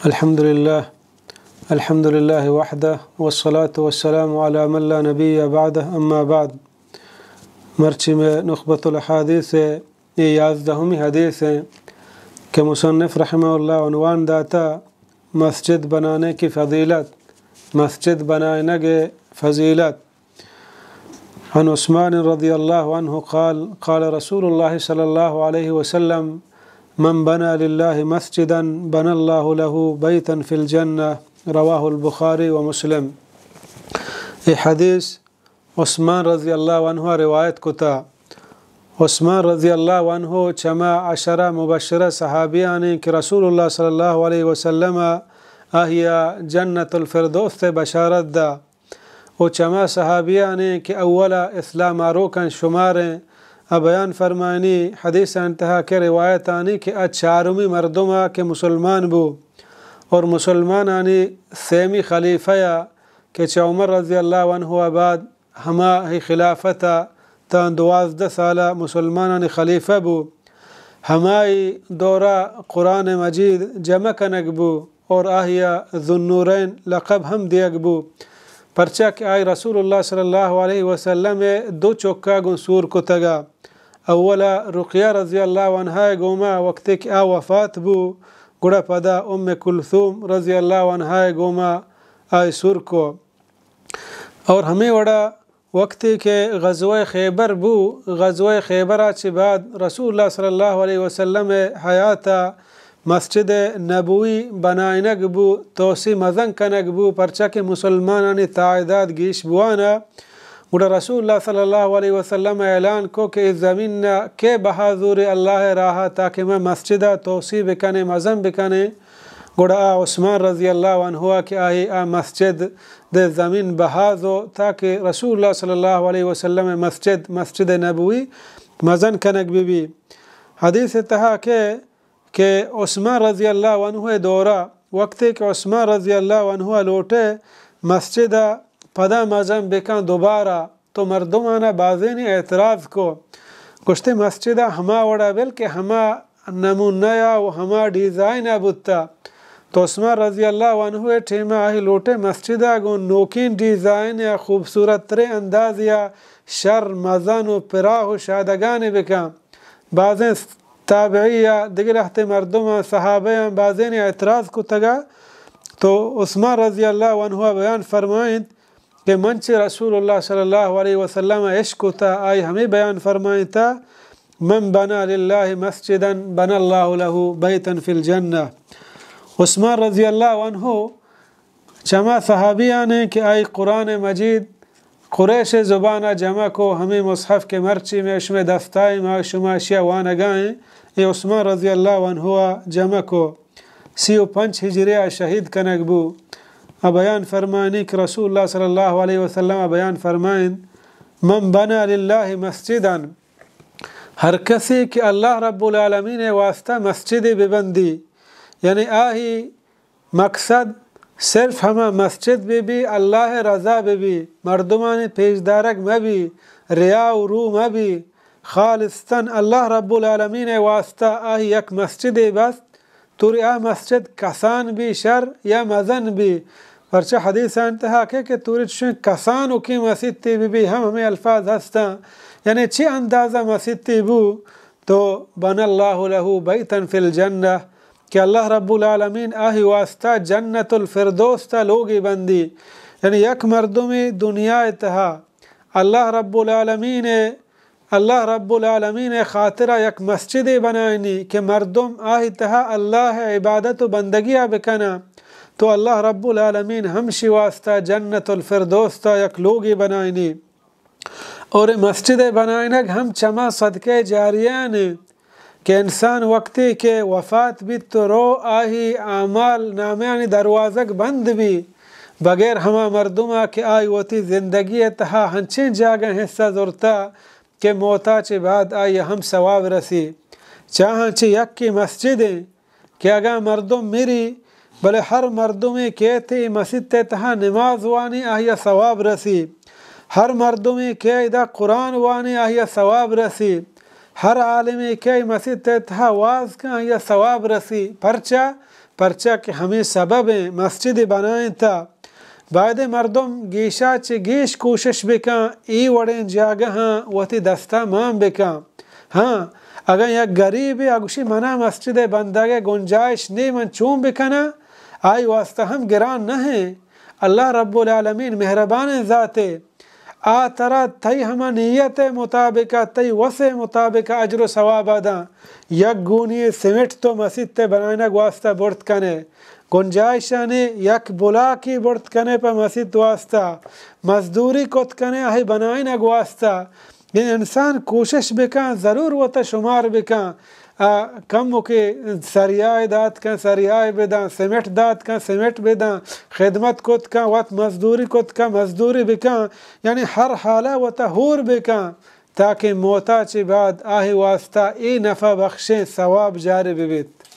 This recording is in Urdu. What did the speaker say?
الحمد لله وحده والصلاة والسلام على من لا نبي بعده اما بعد مرچی میں نخبۃ الحادیث یہ 11ویں حدیث ہے کہ مصنف رحمہ اللہ عنوان داتا مسجد بنانے کی فضیلت، مسجد بنانے کی فضیلت۔ عن عثمان رضی اللہ عنہ قال رسول اللہ صلی اللہ علیہ وسلم من بنى لله مسجدا بنى الله له بيتا في الجنة رواہ البخاری و مسلم۔ یہ حدیث عثمان رضی اللہ عنہ روایت کو تھا۔ عثمان رضی اللہ عنہ چما عشرہ مبشرہ صحابیانی کہ رسول اللہ صلی اللہ علیہ وسلم احیا جنت الفردوس سے بشارت دا، و چما صحابیانی کہ اولا اسلام آروکن شماریں بیان فرمانی حدیث انتہا کے روایت آنی کہ چارمی مردمہ کے مسلمان بو، اور مسلمان آنی سیمی خلیفہ کہ عمر رضی اللہ عنہ بعد ہما ہی خلافتا تا 12 سالہ مسلمان آنی خلیفہ بو، ہمائی دورہ قرآن مجید جمع کنگ بو، اور آہیا ذوالنورین لقب ہم دیگ بو، پرچہ کہ آئی رسول اللہ صلی اللہ علیہ وسلم دو چوکا گنسور کو تگا۔ اولا رقیہ رضی اللہ عنہ گوما وقت کہ آ وفات بو گڑا پدا کلثوم رضی اللہ عنہ گوما آئی سور کو، اور ہمیں وڑا وقت کہ غزوہ خیبر بو، غزوہ خیبر چی بعد رسول اللہ صلی اللہ علیہ وسلم حیاتا مسجد نبوی بنائنگ بو، توسی مزن کنگ بو، پرچہ کہ مسلمانانی تعداد گیش بوانا گڑا رسول اللہ صلی اللہ علیہ وسلم اعلان کو کہ اس زمین کے بحضور اللہ راہا تاکہ میں مسجدہ توسیع بکنے مزم بکنے، گڑا عثمان رضی اللہ عنہ کہ آئی مسجد دے زمین بحاظو تاکہ رسول اللہ صلی اللہ علیہ وسلم مسجد نبوی مزن کنک بھی۔ حدیث تہا کہ عثمان رضی اللہ عنہ دورہ وقت کہ عثمان رضی اللہ عنہ لوٹے مسجدہ پدا مزم بکن دوبارہ، تو مردمانہ بازینی اعتراض کو کشتے مسجدہ ہما وڑا بلکہ ہما نمونیا و ہما ڈیزائن بودتا، تو عثمان رضی اللہ عنہ ٹھیمہ آہی لوٹے مسجدہ گو نوکین ڈیزائن یا خوبصورت ترے انداز یا شر مزن و پراہ و شادگان بکن، بعضیں تابعی یا دیگر احت مردم صحابہ بعضین اعتراض کو تگا، تو عثمان رضی اللہ عنہ بیان فرمائیں کہ منچ رسول اللہ صلی اللہ علیہ وسلم عشق تا آئی ہمیں بیان فرمائیں تا من بنا للہ مسجدا بنا اللہ له بیتا فی الجنہ۔ عثمان رضی اللہ عنہ چما صحابیانے کہ آئی قرآن مجید قریش زبانہ جمع کو ہمیں مصحف کے مرچی میں اشم دستائی ما شما شیع وانگائیں، یہ عثمان رضی اللہ عنہ جمع کو 35 ہجریہ شہید کنک بو۔ بیان فرمائیں کہ رسول اللہ صلی اللہ علیہ وسلم بیان فرمائیں من بنا للہ مسجدا، ہر کسی کہ اللہ رب العالمین واسطہ مسجد ببندی، یعنی آہی مقصد صرف ہما مسجد بھی اللہ رضا بھی، مردمان پیشدارک بھی، ریا و رو بھی، خالصتاً اللہ رب العالمین واسطہ آہی یک مسجد بس، توری مسجد کسان بھی شر یا مزن بھی، پرچہ حدیث انتہا کہ توری چشن کسانو کی مسجد تی بھی ہمیں الفاظ ہستا، یعنی چی اندازہ مسجد تی بو تو بن اللہ له بیتا فی الجنہ، کہ اللہ رب العالمین آہی واسطہ جنت الفردوس تا لوگی بندی، یعنی یک مردمی دنیا اتہا اللہ رب العالمین خاطرہ یک مسجد بنائنی کہ مردم آہی تہا اللہ عبادت و بندگیہ بکنا، تو اللہ رب العالمین ہمشی واسطہ جنت الفردوس تا یک لوگی بنائنی، اور مسجد بنائنگ ہم چما صدقے جاریان کہ انسان وقتی کہ وفات بھی تو رو آہی اعمال نامیانی دروازک بند بھی بغیر ہما مردمہ کہ آئی وتی زندگی تہا ہنچیں جاگہ حصہ زورتا کہ موتا چے بعد آئی ہم ثواب رسی، چاہاں چے یک کی مسجدیں کہ اگا مردم میری بلے ہر مردمی کہتے مسجد تہا نماز وانی آہیا ثواب رسی، ہر مردمی کہ دا قرآن وانی آہیا ثواب رسی، ہر عالمی کہ مسجد تہا واز کا آہیا ثواب رسی، پرچہ پرچہ کہ ہمیں سبب مسجد بنائیں تا بعد مردم گیشا چے گیش کوشش بکن ای وڑیں جاگہ ہاں وتی دستہ مان بکن ہاں اگر یک غریب اگوشی منا مسجد بندگے گنجائش نہیں من چون بکنا آئی واسطہ ہم گران نہ ہیں اللہ رب العالمین مہربان ذات آ ترا تئی ہما نیت مطابق تئی وسع مطابق اجر و ثواب ادا یک گونی سیمنٹ تو مسجد تے بنائنا واسطہ برت کنے گنجائشہ نے یک بلاکی برت کنے پہ مسجد واسطہ مزدوری کت کنے آہی بنائنا واسطہ یہ انسان کوشش بکن ضرور وہ تا شمار بکن کم کے سریائے داد کن سریائے بدن سیمنٹ داد کن سیمنٹ بدن خدمت کت کن وقت مزدوری کت کن مزدوری بکن یعنی ہر حالہ و تہور بکن تاکہ موتا چی بعد آہی واسطہ ای نفع بخشیں ثواب جاری بیت